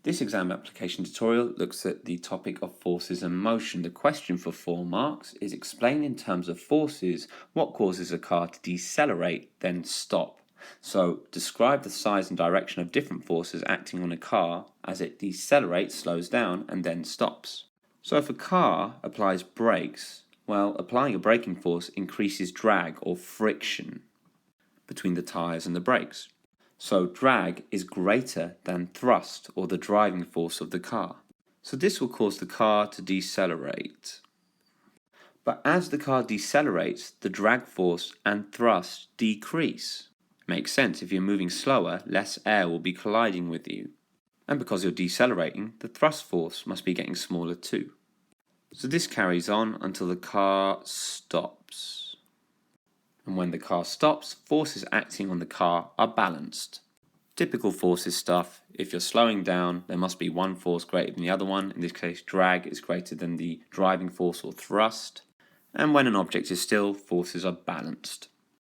This exam application tutorial looks at the topic of forces and motion. The question for 4 marks is explain in terms of forces what causes a car to decelerate, then stop. So describe the size and direction of different forces acting on a car as it decelerates, slows down, and then stops. So if a car applies brakes, well, applying a braking force increases drag or friction between the tires and the brakes. So drag is greater than thrust, or the driving force of the car. So this will cause the car to decelerate. But as the car decelerates, the drag force and thrust decrease. Makes sense, if you're moving slower, less air will be colliding with you. And because you're decelerating, the thrust force must be getting smaller too. So this carries on until the car stops. And when the car stops, forces acting on the car are balanced. Typical forces stuff: if you're slowing down, there must be one force greater than the other one. In this case, drag is greater than the driving force or thrust. And when an object is still, forces are balanced.